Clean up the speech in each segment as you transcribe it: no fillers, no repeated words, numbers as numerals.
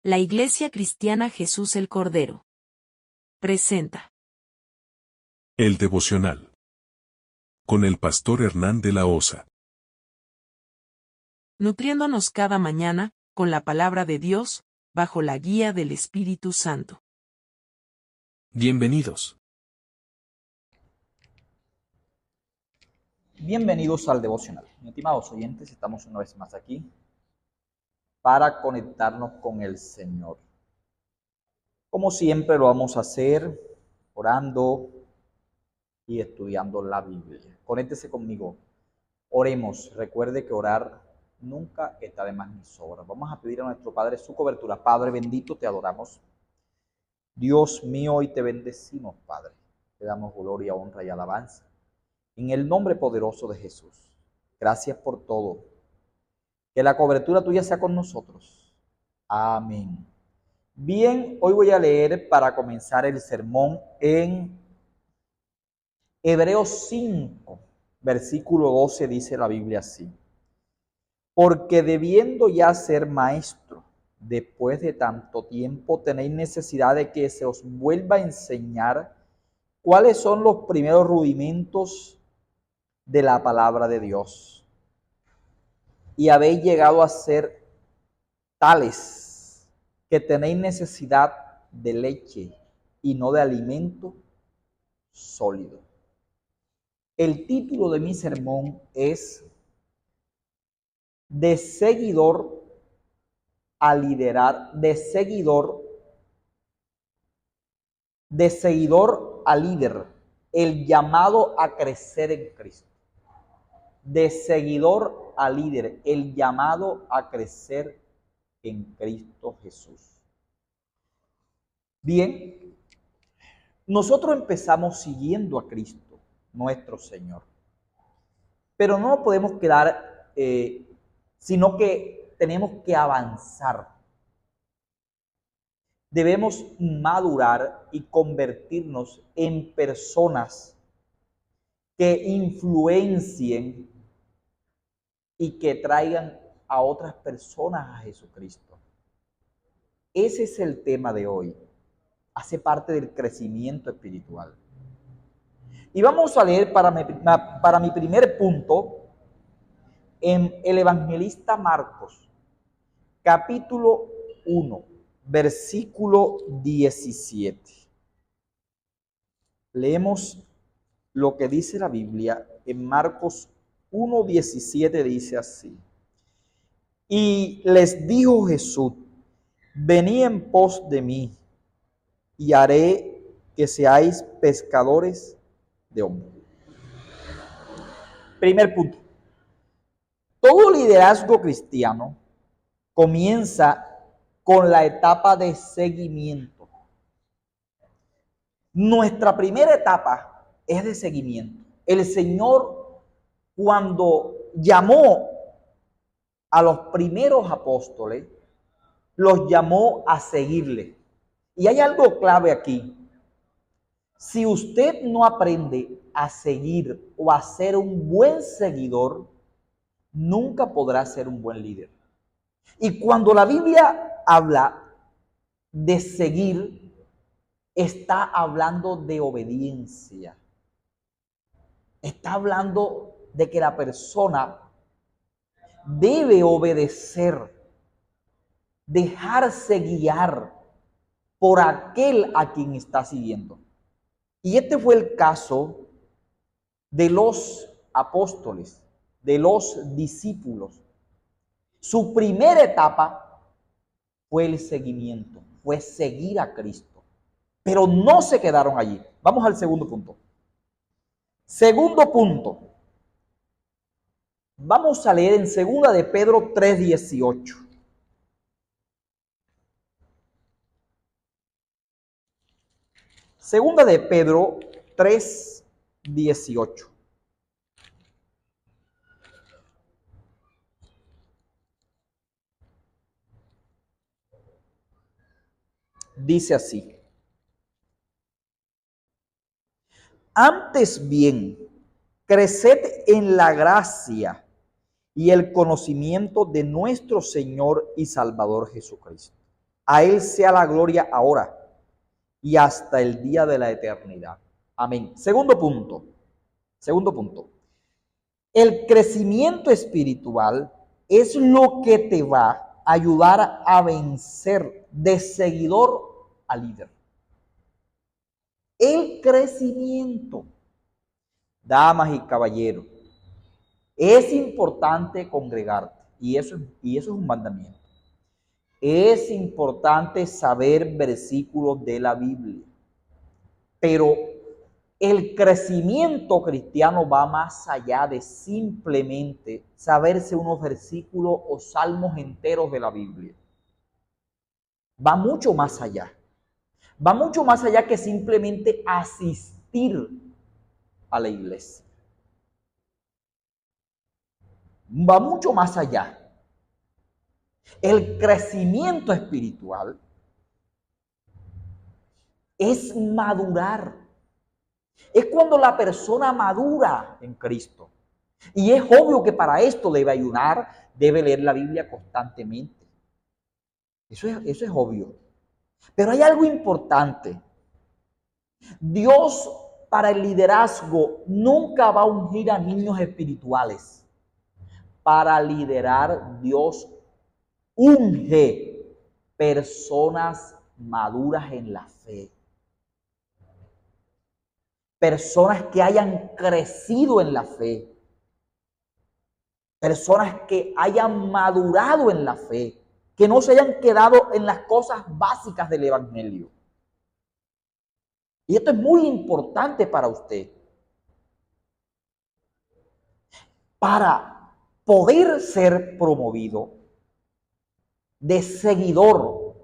La Iglesia Cristiana Jesús el Cordero presenta El devocional con el pastor Hernán de la Osa. nutriéndonos cada mañana con la palabra de Dios, bajo la guía del Espíritu Santo. Bienvenidos. Bienvenidos al devocional. Mis estimados oyentes, estamos una vez más aquí para conectarnos con el Señor. Como siempre lo vamos a hacer orando y estudiando la Biblia. Conéctese conmigo. Oremos. Recuerde que orar nunca está de más ni sobra. Vamos a pedir a nuestro Padre su cobertura. Padre bendito, te adoramos. Dios mío, hoy te bendecimos, Padre. Te damos gloria, honra y alabanza. En el nombre poderoso de Jesús. Gracias por todo. Que la cobertura tuya sea con nosotros. Amén. Bien, hoy voy a leer para comenzar el sermón en Hebreos 5, versículo 12, dice la Biblia así. Porque debiendo ya ser maestro, después de tanto tiempo, tenéis necesidad de que se os vuelva a enseñar cuáles son los primeros rudimentos de la palabra de Dios. Y habéis llegado a ser tales que tenéis necesidad de leche y no de alimento sólido. El título de mi sermón es De seguidor a liderar, de seguidor a líder, el llamado a crecer en Cristo. De seguidor a líder, el llamado a crecer en Cristo Jesús. Bien, nosotros empezamos siguiendo a Cristo, nuestro Señor. Pero no nos podemos quedar, sino que tenemos que avanzar. Debemos madurar y convertirnos en personas que influencien y que traigan a otras personas a Jesucristo. Ese es el tema de hoy. Hace parte del crecimiento espiritual. Y vamos a leer para mi primer punto en el evangelista Marcos, capítulo 1, versículo 17. Leemos lo que dice la Biblia en Marcos 1:17, dice así. Y les dijo Jesús: venid en pos de mí, y haré que seáis pescadores de hombres. Primer punto. Todo liderazgo cristiano comienza con la etapa de seguimiento. Nuestra primera etapa es de seguimiento. El Señor, cuando llamó a los primeros apóstoles, los llamó a seguirle. Y hay algo clave aquí. Si usted no aprende a seguir o a ser un buen seguidor, nunca podrá ser un buen líder. Y cuando la Biblia habla de seguir, está hablando de obediencia. Está hablando de que la persona debe obedecer, dejarse guiar por aquel a quien está siguiendo. Y este fue el caso de los apóstoles, de los discípulos. Su primera etapa fue el seguimiento, fue seguir a Cristo. Pero no se quedaron allí. Vamos al segundo punto. Segundo punto. Vamos a leer en 2 de Pedro 3:18. Segunda de Pedro 3:18. Dice así: antes bien, creced en la gracia y el conocimiento de nuestro Señor y Salvador Jesucristo. A Él sea la gloria ahora y hasta el día de la eternidad. Amén. Segundo punto. El crecimiento espiritual es lo que te va a ayudar a vencer de seguidor a líder. El crecimiento, damas y caballeros, es importante congregarte y eso es un mandamiento. Es importante saber versículos de la Biblia, pero el crecimiento cristiano va más allá de simplemente saberse unos versículos o salmos enteros de la Biblia. Va mucho más allá. Va mucho más allá que simplemente asistir a la iglesia. Va mucho más allá. El crecimiento espiritual es madurar. Es cuando la persona madura en Cristo. Y es obvio que para esto debe ayunar, debe leer la Biblia constantemente. Eso es obvio. Pero hay algo importante. Dios para el liderazgo nunca va a ungir a niños espirituales. Para liderar, Dios unge personas maduras en la fe. Personas que hayan crecido en la fe. Personas que hayan madurado en la fe. Que no se hayan quedado en las cosas básicas del evangelio. Y esto es muy importante para usted. Para poder ser promovido de seguidor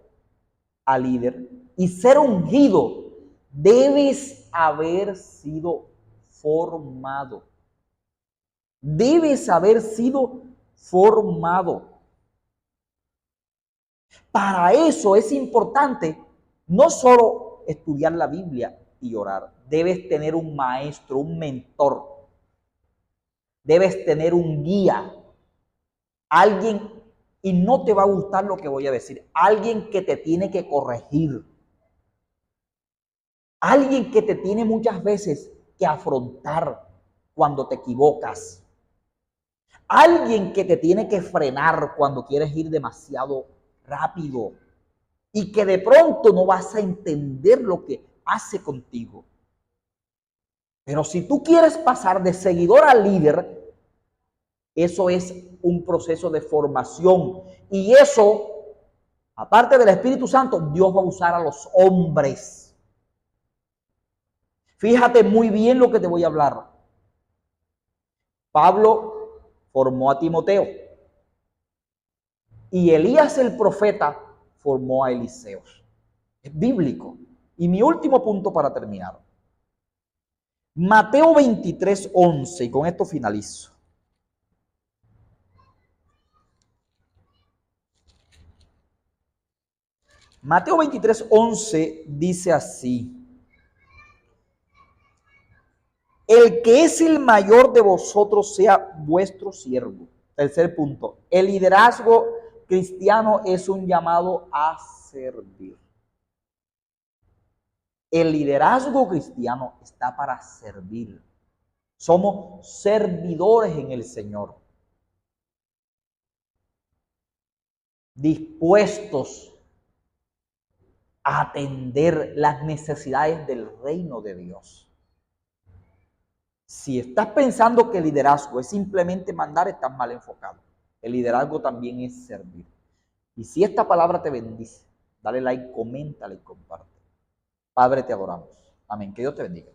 a líder y ser ungido, debes haber sido formado. Debes haber sido formado. Para eso es importante no solo estudiar la Biblia y orar. Debes tener un maestro, un mentor. Debes tener un guía. Alguien, y no te va a gustar lo que voy a decir, alguien que te tiene que corregir. Alguien que te tiene muchas veces que afrontar cuando te equivocas. Alguien que te tiene que frenar cuando quieres ir demasiado rápido y que de pronto no vas a entender lo que hace contigo. Pero si tú quieres pasar de seguidor a líder, eso es un proceso de formación. Y eso, aparte del Espíritu Santo, Dios va a usar a los hombres. Fíjate muy bien lo que te voy a hablar. Pablo formó a Timoteo. Y Elías el profeta formó a Eliseo. Es bíblico. Y mi último punto para terminar. Mateo 23:11, y con esto finalizo. Mateo 23:11 dice así: el que es el mayor de vosotros sea vuestro siervo. Tercer punto, el liderazgo cristiano es un llamado a servir. El liderazgo cristiano está para servir. Somos servidores en el Señor. Dispuestos a atender las necesidades del reino de Dios. Si estás pensando que el liderazgo es simplemente mandar, estás mal enfocado. El liderazgo también es servir. Y si esta palabra te bendice, dale like, coméntale y comparte. Padre, te adoramos. Amén. Que Dios te bendiga.